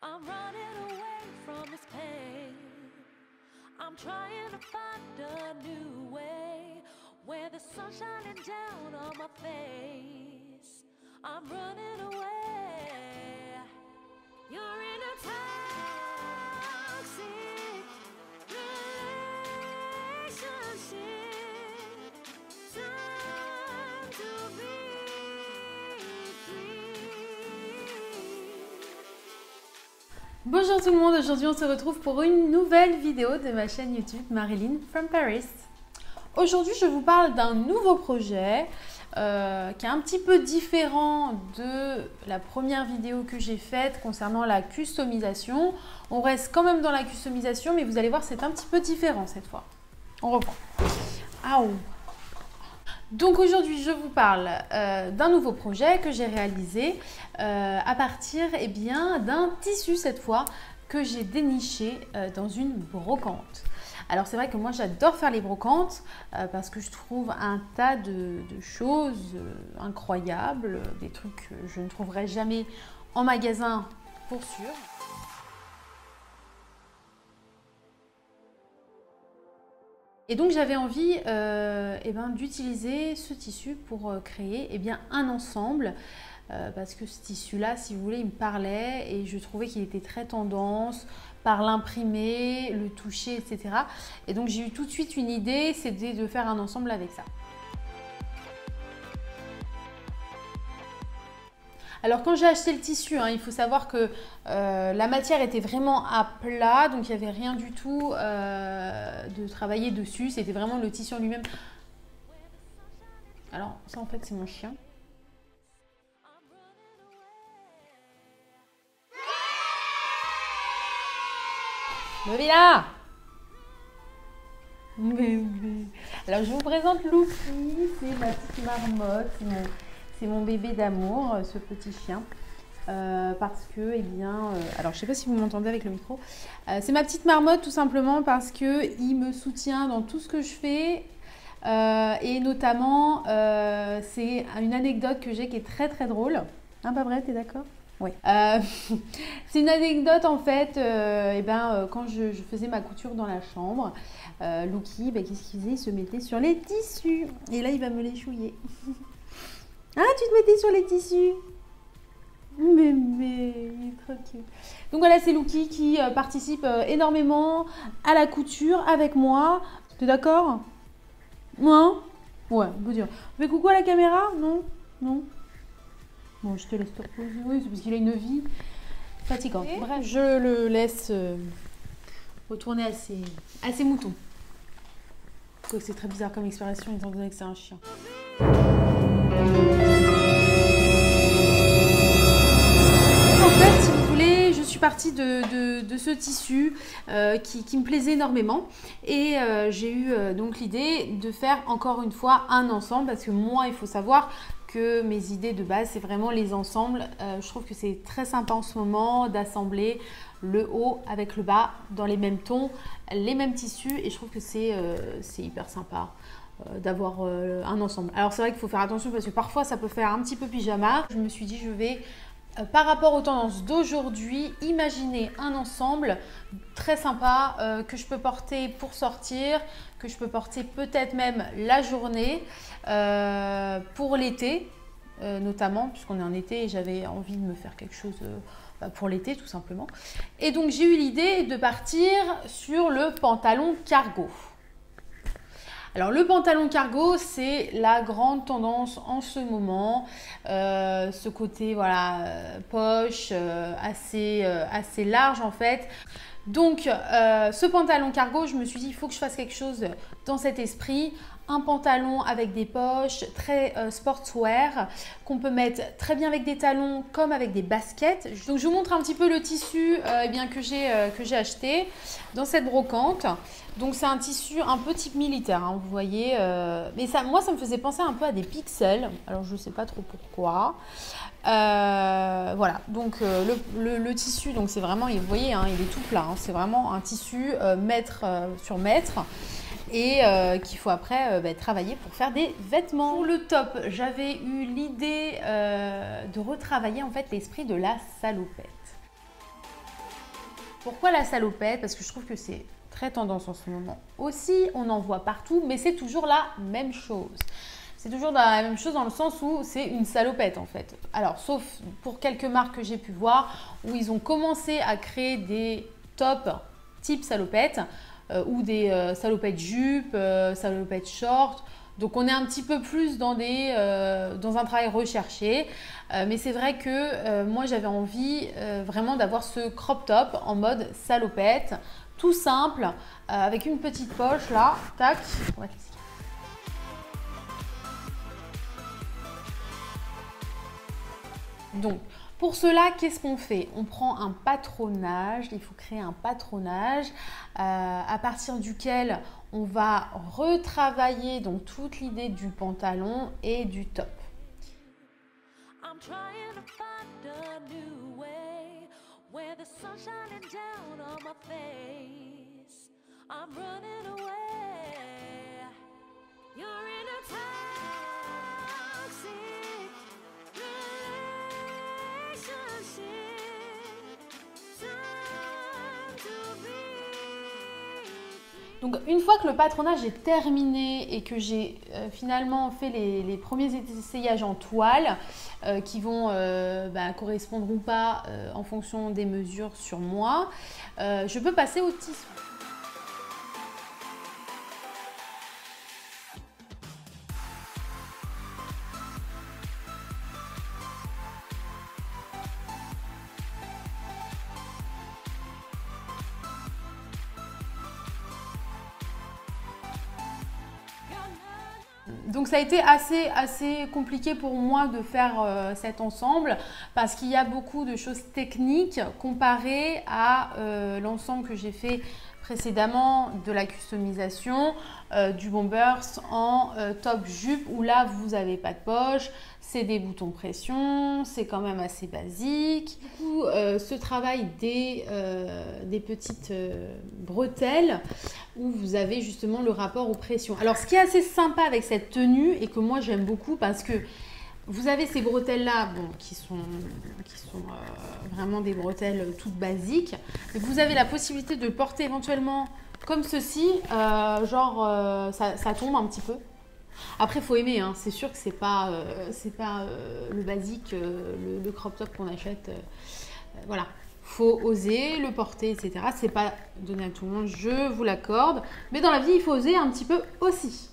I'm running away from this pain. I'm trying to find a new way where the sun's shining down on my face. I'm running away. You're in a toxic relationship. Time to be free. Bonjour tout le monde, aujourd'hui on se retrouve pour une nouvelle vidéo de ma chaîne YouTube Marilyn from Paris. Aujourd'hui je vous parle d'un nouveau projet qui est un petit peu différent de la première vidéo que j'ai faite concernant la customisation. On reste quand même dans la customisation mais vous allez voir c'est un petit peu différent cette fois. On reprend. Aouh. Donc aujourd'hui, je vous parle d'un nouveau projet que j'ai réalisé à partir d'un tissu cette fois que j'ai déniché dans une brocante. Alors c'est vrai que moi j'adore faire les brocantes parce que je trouve un tas de choses incroyables, des trucs que je ne trouverai jamais en magasin pour sûr. Et donc j'avais envie d'utiliser ce tissu pour créer un ensemble parce que ce tissu-là, si vous voulez, il me parlait et je trouvais qu'il était très tendance par l'imprimé, le toucher, etc. Et donc j'ai eu tout de suite une idée, c'était de faire un ensemble avec ça. Alors quand j'ai acheté le tissu, il faut savoir que la matière était vraiment à plat, donc il n'y avait rien du tout de travailler dessus, c'était vraiment le tissu en lui-même. Alors ça en fait c'est mon chien. Bébé là! Bébé. Alors je vous présente Lucky, c'est ma petite marmotte, c'est mon bébé d'amour, ce petit chien. Parce que, alors je sais pas si vous m'entendez avec le micro, c'est ma petite marmotte tout simplement parce que il me soutient dans tout ce que je fais et notamment c'est une anecdote que j'ai qui est très très drôle. Hein, pas vrai, t'es d'accord? Oui. C'est une anecdote en fait, quand je faisais ma couture dans la chambre, Lucky, qu'est-ce qu'il faisait? Il se mettait sur les tissus et là il va me les chouiller. Ah, tu te mettais sur les tissus? Mémé, il est trop cute. Donc voilà, c'est Lucky qui participe énormément à la couture avec moi. T'es d'accord? Moi? Ouais, on peut dire. On fait coucou à la caméra? Non? Non? Bon, je te laisse te reposer. Oui, c'est parce qu'il a une vie fatigante. Bref, je le laisse retourner à ses moutons. Quoique c'est très bizarre comme expression étant donné que c'est un chien. Partie de ce tissu qui me plaisait énormément et j'ai eu donc l'idée de faire encore une fois un ensemble parce que moi il faut savoir que mes idées de base c'est vraiment les ensembles. Je trouve que c'est très sympa en ce moment d'assembler le haut avec le bas dans les mêmes tons, les mêmes tissus et je trouve que c'est hyper sympa d'avoir un ensemble. Alors c'est vrai qu'il faut faire attention parce que parfois ça peut faire un petit peu pyjama. Je me suis dit je vais par rapport aux tendances d'aujourd'hui, imaginez un ensemble très sympa que je peux porter pour sortir, que je peux porter peut-être même la journée pour l'été notamment, puisqu'on est en été et j'avais envie de me faire quelque chose pour l'été tout simplement. Et donc j'ai eu l'idée de partir sur le pantalon cargo. Alors le pantalon cargo, c'est la grande tendance en ce moment, ce côté poche assez large en fait. Donc ce pantalon cargo, je me suis dit il faut que je fasse quelque chose dans cet esprit. Un pantalon avec des poches, très sportswear, qu'on peut mettre très bien avec des talons comme avec des baskets. Donc je vous montre un petit peu le tissu que j'ai acheté dans cette brocante. Donc c'est un tissu un peu type militaire, vous voyez. Mais moi ça me faisait penser un peu à des pixels. Alors je ne sais pas trop pourquoi. Voilà, donc le tissu, donc c'est vraiment, vous voyez, il est tout plat. C'est vraiment un tissu mètre sur mètre. Et qu'il faut après travailler pour faire des vêtements. Pour le top, j'avais eu l'idée de retravailler en fait l'esprit de la salopette. Pourquoi la salopette? Parce que je trouve que c'est très tendance en ce moment. Aussi, on en voit partout, mais c'est toujours la même chose. C'est toujours la même chose dans le sens où c'est une salopette en fait. Alors, sauf pour quelques marques que j'ai pu voir où ils ont commencé à créer des tops type salopette ou des salopettes jupes, salopettes short. Donc, on est un petit peu plus dans un travail recherché. Mais c'est vrai que moi, j'avais envie vraiment d'avoir ce crop top en mode salopette, tout simple, avec une petite poche là. Tac, on va t'expliquer. Donc, pour cela, qu'est-ce qu'on fait? On prend un patronage, il faut créer un patronage à partir duquel on va retravailler donc toute l'idée du pantalon et du top. I'm trying to find a new way where the sun's shining down on my face. I'm running away. You're in a toxic relationship. Time to be. Donc une fois que le patronage est terminé et que j'ai finalement fait les premiers essayages en toile qui vont correspondre ou pas en fonction des mesures sur moi, je peux passer au tissu. Donc ça a été assez compliqué pour moi de faire cet ensemble parce qu'il y a beaucoup de choses techniques comparé à l'ensemble que j'ai fait précédemment de la customisation du Bombers en top jupe où là vous n'avez pas de poche, c'est des boutons pression, c'est quand même assez basique. Du coup, ce travail des petites bretelles où vous avez justement le rapport aux pressions. Alors ce qui est assez sympa avec cette tenue et que moi j'aime beaucoup parce que vous avez ces bretelles là qui sont vraiment des bretelles toutes basiques. Et vous avez la possibilité de le porter éventuellement comme ceci, ça tombe un petit peu. Après, il faut aimer, hein. C'est sûr que c'est pas le basique, le crop top qu'on achète. Voilà, faut oser le porter, etc. C'est pas donné à tout le monde, je vous l'accorde. Mais dans la vie, il faut oser un petit peu aussi.